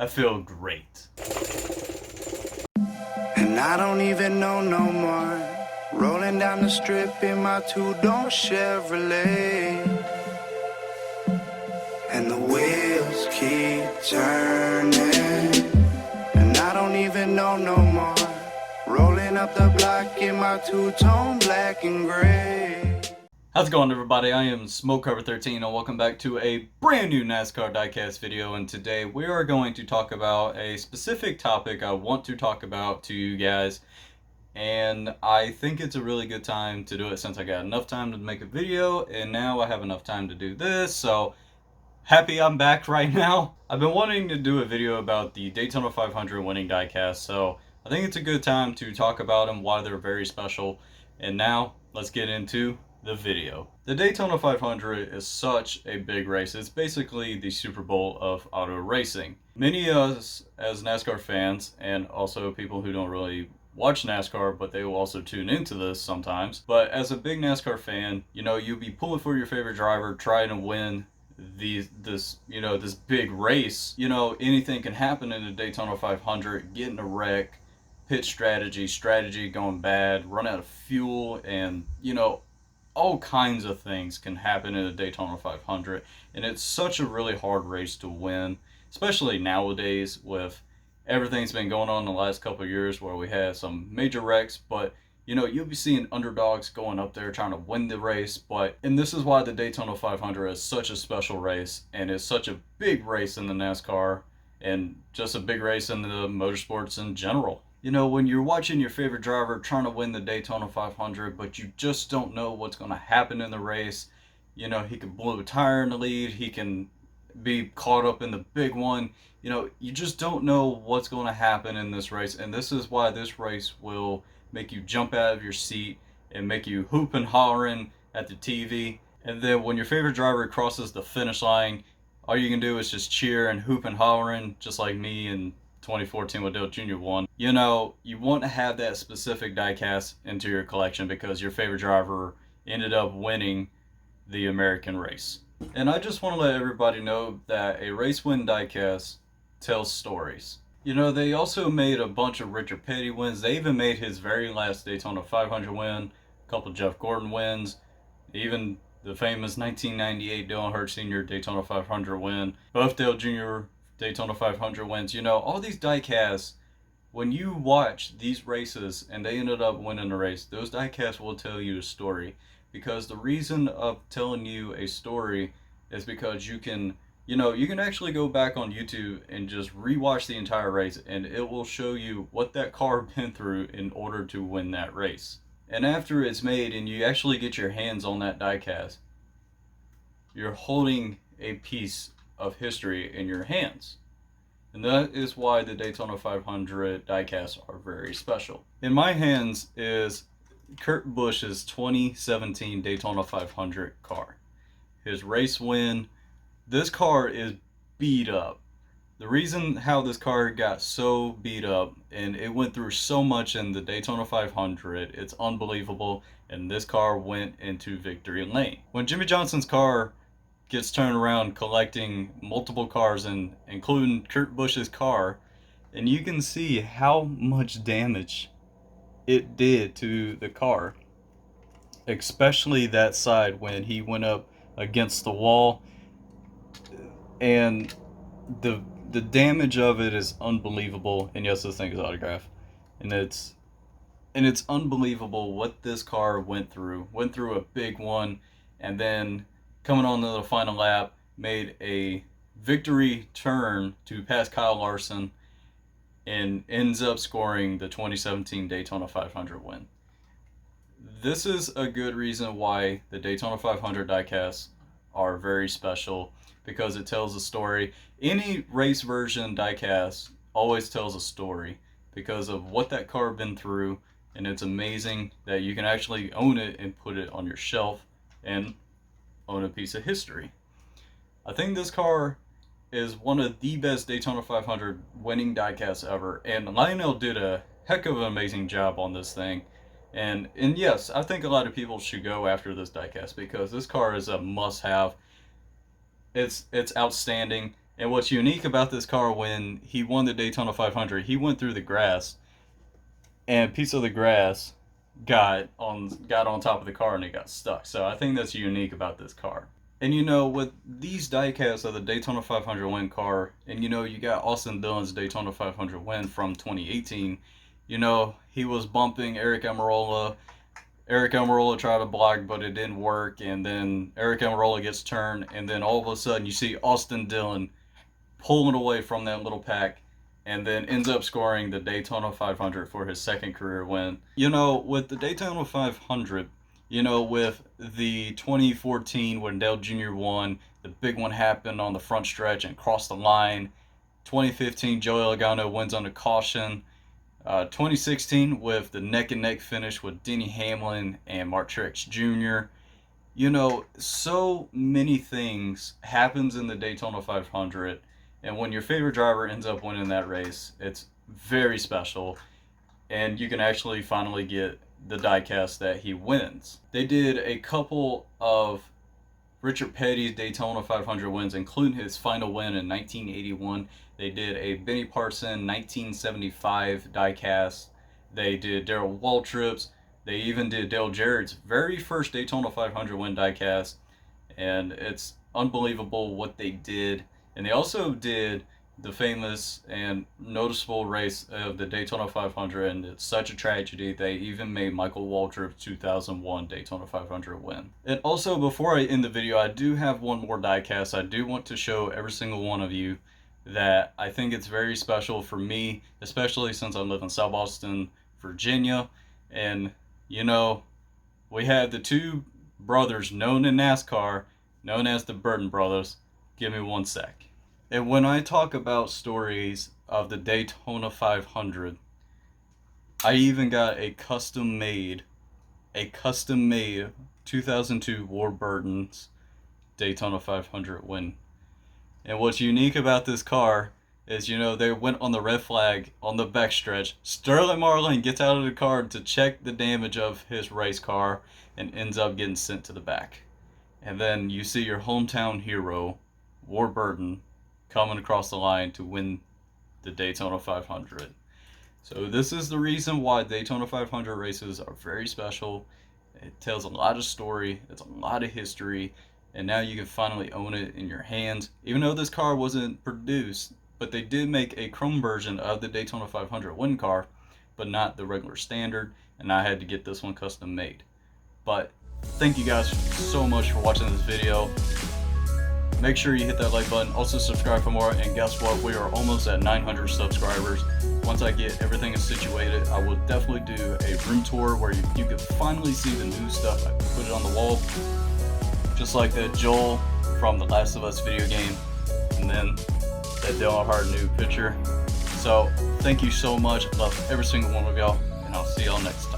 I feel great. And I don't even know no more. Rolling down the strip in my two-door Chevrolet. And the wheels keep turning. And I don't even know no more. Rolling up the block in my two-tone black and gray. How's it going, everybody? I am SmokeCover13 and welcome back to a brand new NASCAR Diecast video. And today we are going to talk about a specific topic I want to talk about to you guys. And I think it's a really good time to do it since I got enough time to make a video and now I have enough time to do this. So happy I'm back right now. I've been wanting to do a video about the Daytona 500 winning diecast, so I think it's a good time to talk about them, why they're very special. And now let's get into the video. The Daytona 500 is such a big race. It's basically the Super Bowl of auto racing. Many of us as NASCAR fans, and also people who don't really watch NASCAR, but they will also tune into this sometimes. But as a big NASCAR fan, you know, you'll be pulling for your favorite driver, trying to win this big race. You know, anything can happen in the Daytona 500. Getting a wreck, pit strategy going bad, run out of fuel, and you know, all kinds of things can happen in the Daytona 500. And it's such a really hard race to win, especially nowadays with everything's been going on in the last couple of years where we had some major wrecks. But you know, you'll be seeing underdogs going up there trying to win the race. And this is why the Daytona 500 is such a special race and is such a big race in the NASCAR and just a big race in the motorsports in general. You know, when you're watching your favorite driver trying to win the Daytona 500, but you just don't know what's going to happen in the race. You know, he can blow a tire in the lead, he can be caught up in the big one. You know, you just don't know what's going to happen in this race. And this is why this race will make you jump out of your seat and make you hoop and hollering at the TV. And then when your favorite driver crosses the finish line, all you can do is just cheer and hoop and hollering, just like me in 2014 when Dale Jr. won. You know, you want to have that specific diecast into your collection because your favorite driver ended up winning the American race. And I just want to let everybody know that a race win diecast tells stories. You know, they also made a bunch of Richard Petty wins. They even made his very last Daytona 500 win, a couple Jeff Gordon wins, even the famous 1998 Dale Earnhardt Sr. Daytona 500 win, both Dale Jr. Daytona 500 wins. You know, all these diecasts, when you watch these races and they ended up winning the race, those diecasts will tell you a story. Because the reason of telling you a story is because you can actually go back on YouTube and just rewatch the entire race and it will show you what that car been through in order to win that race. And after it's made and you actually get your hands on that diecast, you're holding a piece of history in your hands. And that is why the Daytona 500 diecasts are very special. In my hands is Kurt Busch's 2017 Daytona 500 car. His race win. This car is beat up. The reason how this car got so beat up and it went through so much in the Daytona 500, it's unbelievable. And this car went into victory lane. When Jimmy Johnson's car gets turned around collecting multiple cars and including Kurt Busch's car, and you can see how much damage it did to the car, especially that side when he went up against the wall. And the damage of it is unbelievable. And yes, this thing is autographed, and it's unbelievable what this car went through a big one, and then coming on to the final lap made a victory turn to pass Kyle Larson and ends up scoring the 2017 Daytona 500 win. This is a good reason why the Daytona 500 diecasts are very special, because it tells a story. Any race version diecast always tells a story because of what that car been through, and it's amazing that you can actually own it and put it on your shelf and own a piece of history. I think this car is one of the best Daytona 500 winning diecasts ever, and Lionel did a heck of an amazing job on this thing. And yes, I think a lot of people should go after this diecast because this car is a must-have. It's outstanding. And what's unique about this car, when he won the Daytona 500, he went through the grass, and a piece of the grass got on top of the car and it got stuck. So I think that's unique about this car. And with these diecasts of the Daytona 500 win car, and you got Austin Dillon's Daytona 500 win from 2018. He was bumping Eric Almirola. Eric Almirola tried to block, but it didn't work. And then Eric Almirola gets turned, and then all of a sudden you see Austin Dillon pulling away from that little pack, and then ends up scoring the Daytona 500 for his second career win. With the Daytona 500, with the 2014 when Dale Jr. won, the big one happened on the front stretch and crossed the line. 2015, Joey Logano wins on a caution. 2016 with the neck-and-neck finish with Denny Hamlin and Mark Truex Jr. So many things happens in the Daytona 500, and when your favorite driver ends up winning that race, it's very special, and you can actually finally get the diecast that he wins. They did a couple of Richard Petty's Daytona 500 wins, including his final win in 1981. They did a Benny Parson 1975 diecast. They did Darrell Waltrip's. They even did Dale Jarrett's very first Daytona 500 win diecast, and it's unbelievable what they did. And they also did the famous and noticeable race of the Daytona 500, and it's such a tragedy they even made Michael Waltrip's 2001 Daytona 500 win. And also, before I end the video, I do have one more diecast I do want to show every single one of you that I think it's very special for me, especially since I live in South Boston, Virginia. And we have the two brothers known in NASCAR, known as the Burton brothers. Give me one sec. And when I talk about stories of the Daytona 500, I even got a custom made 2002 Warburton's Daytona 500 win. And what's unique about this car is, they went on the red flag on the backstretch. Sterling Marlin gets out of the car to check the damage of his race car and ends up getting sent to the back. And then you see your hometown hero, Warburton, coming across the line to win the Daytona 500. So this is the reason why Daytona 500 races are very special. It tells a lot of story, it's a lot of history, and now you can finally own it in your hands. Even though this car wasn't produced, but they did make a chrome version of the Daytona 500 win car, but not the regular standard, and I had to get this one custom made. But thank you guys so much for watching this video. Make sure you hit that like button, also subscribe for more, and guess what, we are almost at 900 subscribers. Once I get everything situated, I will definitely do a room tour where you can finally see the new stuff. I put it on the wall, just like that Joel from the Last of Us video game, and then that Dale Earnhardt new picture. So thank you so much, love every single one of y'all, and I'll see y'all next time.